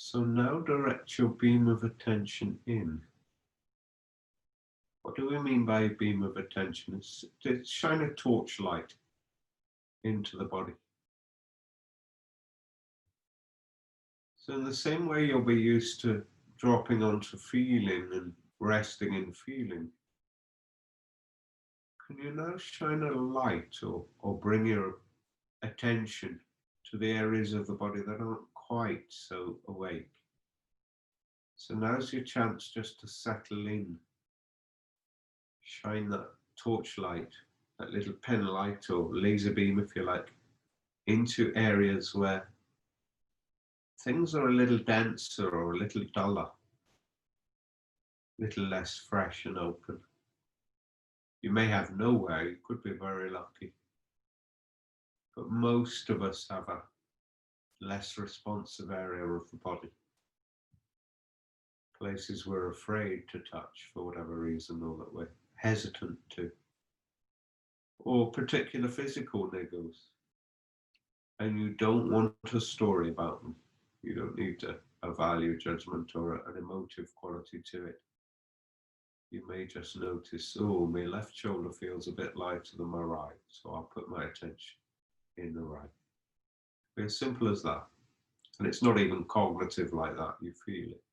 So now direct your beam of attention in. What do we mean by a beam of attention? It's to shine a torchlight into the body. So in the same way you'll be used to dropping onto feeling and resting in feeling, can you now shine a light or bring your attention to the areas of the body that aren't quite so awake? So now's your chance just to settle in. Shine that torchlight, that little pen light or laser beam if you like, into areas where things are a little denser or a little duller, a little less fresh and open. You may have nowhere, you could be very lucky. But most of us have a less responsive area of the body. Places we're afraid to touch for whatever reason, or that we're hesitant to. Or particular physical niggles. And you don't want a story about them. You don't need a value judgment or an emotive quality to it. You may just notice, oh, my left shoulder feels a bit lighter than my right, so I'll put my attention in the right. It's as simple as that. And it's not even cognitive like that, you feel it.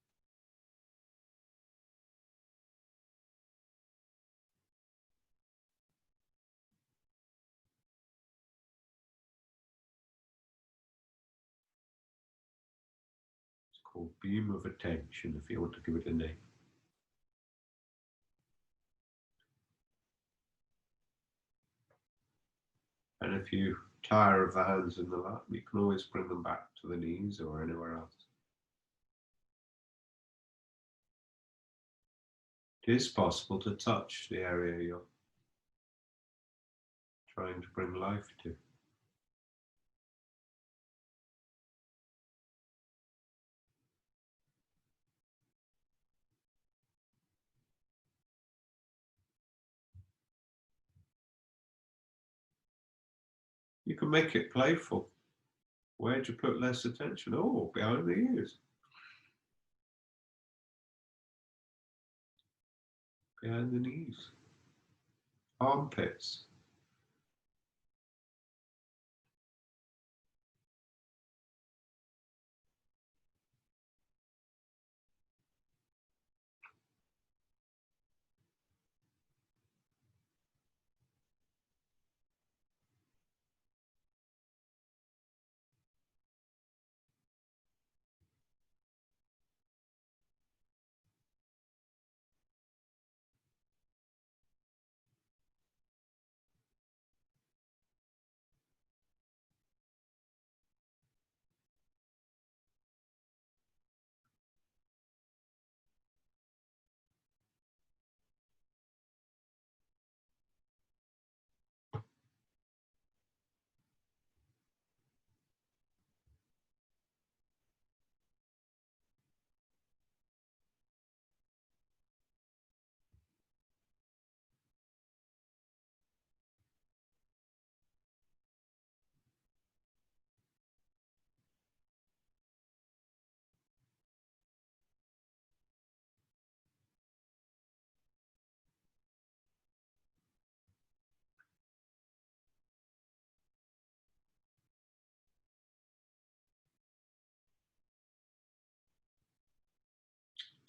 It's called beam of attention, if you want to give it a name. And if you tire of the hands in the lap, you can always bring them back to the knees or anywhere else. It is possible to touch the area you're trying to bring life to. You can make it playful. Where'd you put less attention? Oh, behind the ears. Behind the knees. Armpits.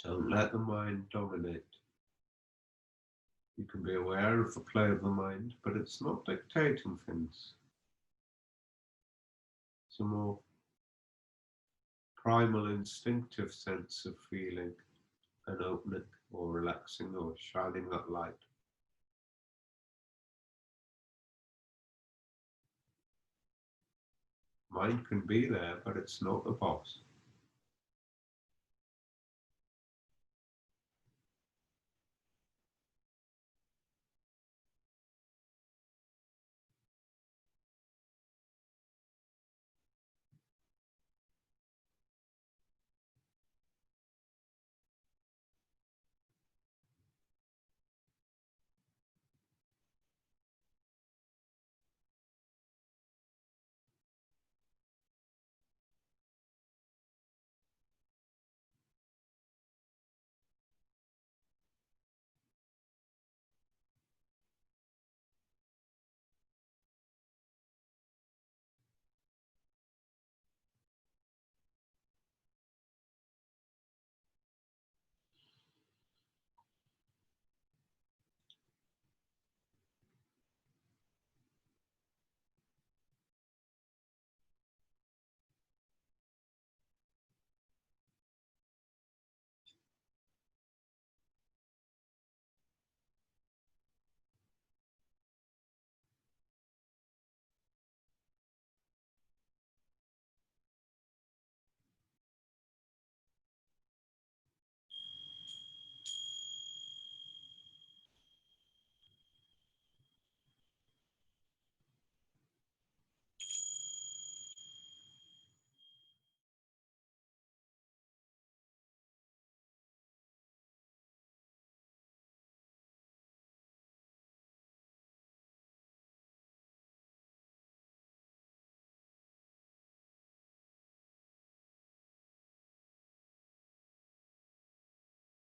Don't let the mind dominate. You can be aware of the play of the mind, but it's not dictating things. It's a more primal, instinctive sense of feeling and opening or relaxing or shining that light. Mind can be there, but it's not the boss.